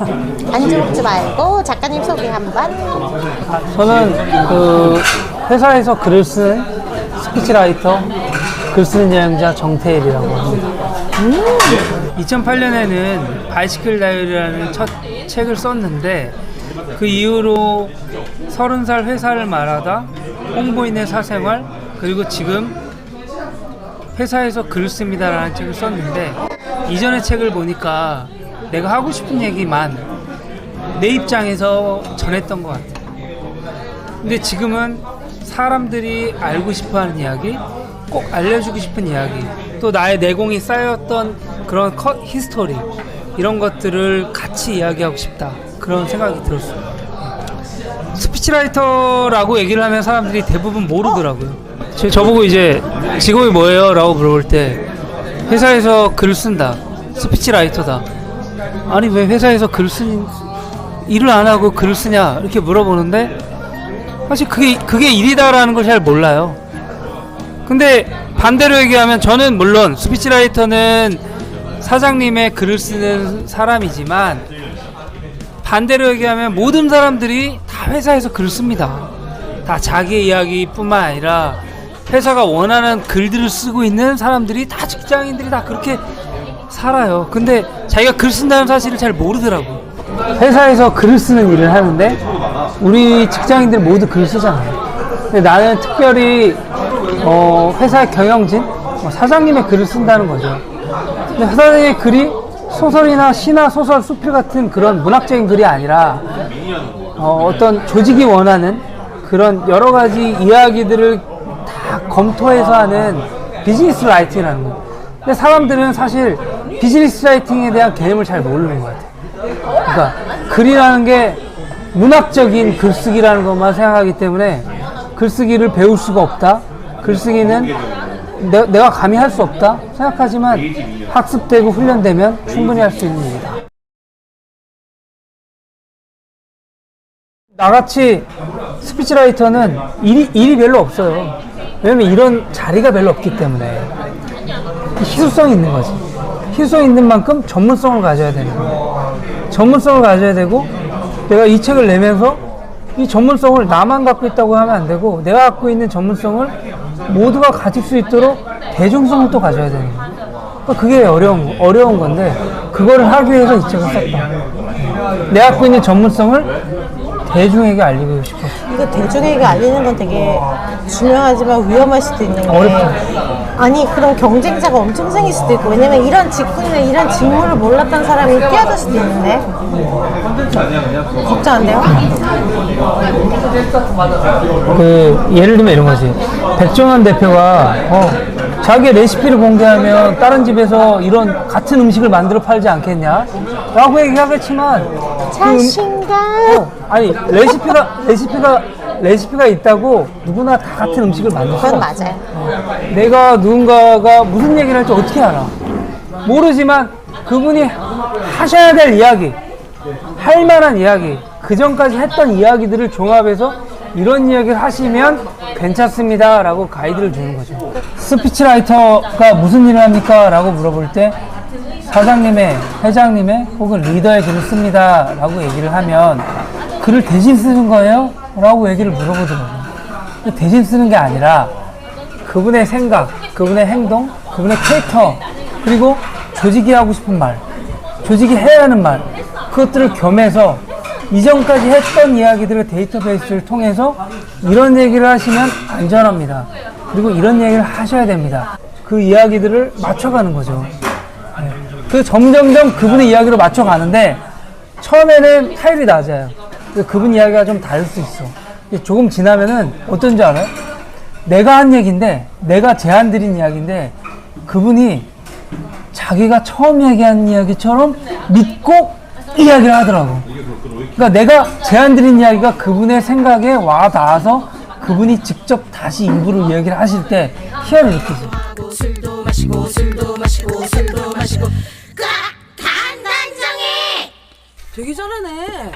안주 먹지 말고 작가님 소개 한번. 저는 그 회사에서 글을 쓰는 스피치라이터, 글 쓰는 여행자 정태일이라고 합니다. 2008년에는 바이시클 다이어리라는 첫 책을 썼는데 그 이후로 30살 회사를 말하다, 홍보인의 사생활, 그리고 지금 회사에서 글을 씁니다라는 책을 썼는데 이전의 책을 보니까 내가 하고 싶은 얘기만 내 입장에서 전했던 것 같아요. 근데 지금은 사람들이 알고 싶어하는 이야기, 꼭 알려주고 싶은 이야기, 또 나의 내공이 쌓였던 그런 히스토리, 이런 것들을 같이 이야기하고 싶다, 그런 생각이 들었어요. 스피치라이터라고 얘기를 하면 사람들이 대부분 모르더라고요. 저보고 이제 직업이 뭐예요? 라고 물어볼 때 회사에서 글을 쓴다, 스피치라이터다. 아니 왜 회사에서 글을 쓰니, 일을 안 하고 글을 쓰냐, 이렇게 물어보는데 사실 그게 일이다라는 걸 잘 몰라요. 근데 반대로 얘기하면 저는 물론 스피치라이터는 사장님의 글을 쓰는 사람이지만 반대로 얘기하면 모든 사람들이 다 회사에서 글을 씁니다. 다 자기 이야기뿐만 아니라 회사가 원하는 글들을 쓰고 있는 사람들이 다 직장인들이 다 그렇게 살아요. 근데 자기가 글 쓴다는 사실을 잘 모르더라고. 회사에서 글을 쓰는 일을 하는데 우리 직장인들 모두 글을 쓰잖아요. 근데 나는 특별히 회사의 경영진, 사장님의 글을 쓴다는 거죠. 근데 사장님의 글이 소설이나 시나 소설, 수필 같은 그런 문학적인 글이 아니라 어떤 조직이 원하는 그런 여러 가지 이야기들을 다 검토해서 하는 비즈니스 라이팅이라는 거예요. 근데 사람들은 사실 비즈니스 라이팅에 대한 개념을 잘 모르는 것 같아요. 그러니까 글이라는 게 문학적인 글쓰기라는 것만 생각하기 때문에 글쓰기를 배울 수가 없다, 글쓰기는 내가 감히 할 수 없다 생각하지만 학습되고 훈련되면 충분히 할 수 있는 일이다. 나같이 스피치라이터는 일이 별로 없어요. 왜냐면 이런 자리가 별로 없기 때문에. 희소성이 있는 거지. 희소성이 있는 만큼 전문성을 가져야 되는 거예요. 전문성을 가져야 되고, 내가 이 책을 내면서 이 전문성을 나만 갖고 있다고 하면 안 되고, 내가 갖고 있는 전문성을 모두가 가질 수 있도록 대중성을 또 가져야 되는 거예요. 그러니까 그게 어려운 건데, 그거를 하기 위해서 이 책을 썼다. 내가 갖고 있는 전문성을 대중에게 알리고 싶었어. 이거 대중에게 알리는 건 되게 중요하지만 위험할 수도 있는 게, 어렵죠. 아니 그런 경쟁자가 엄청 생길 수도 있고, 왜냐면 이런 직군에 이런 직무를 몰랐던 사람이 뛰어들 수도 있는데 걱정 안 돼요? 예를 들면 이런 거지. 백종원 대표가 자기 레시피를 공개하면 다른 집에서 이런 같은 음식을 만들어 팔지 않겠냐 라고 얘기하겠지만, 자신감. 아니 레시피가 있다고 누구나 다 같은 음식을 만들 수가 그건 없어. 맞아요. 내가 누군가가 무슨 얘기를 할지 어떻게 알아? 모르지만 그분이 하셔야 될 이야기, 할 만한 이야기, 그 전까지 했던 이야기들을 종합해서 이런 이야기를 하시면 괜찮습니다 라고 가이드를 주는 거죠. 스피치라이터가 무슨 일을 합니까? 라고 물어볼 때 사장님의, 회장님의 혹은 리더의 글을 씁니다 라고 얘기를 하면 글을 대신 쓰는 거예요? 라고 얘기를 물어보더라고요. 대신 쓰는 게 아니라 그분의 생각, 그분의 행동, 그분의 캐릭터, 그리고 조직이 하고 싶은 말, 조직이 해야 하는 말, 그것들을 겸해서 이전까지 했던 이야기들을 데이터베이스를 통해서 이런 얘기를 하시면 안전합니다. 그리고 이런 얘기를 하셔야 됩니다. 그 이야기들을 맞춰가는 거죠. 그 점점점 그분의 이야기로 맞춰가는데 처음에는 타율이 낮아요. 그분 이야기가 좀 다를 수 있어. 조금 지나면은 어떤지 알아요? 내가 한 얘기인데, 내가 제안 드린 이야기인데 그분이 자기가 처음 얘기한 이야기처럼 믿고 이야기를 하더라고. 그러니까 내가 제안 드린 이야기가 그분의 생각에 와 닿아서 그분이 직접 다시 일부를 이야기를 하실 때 희열을 느끼죠. 술도 마시고 술도 마시고 술도 마시고 꽉 단단정해. 되게 잘하네.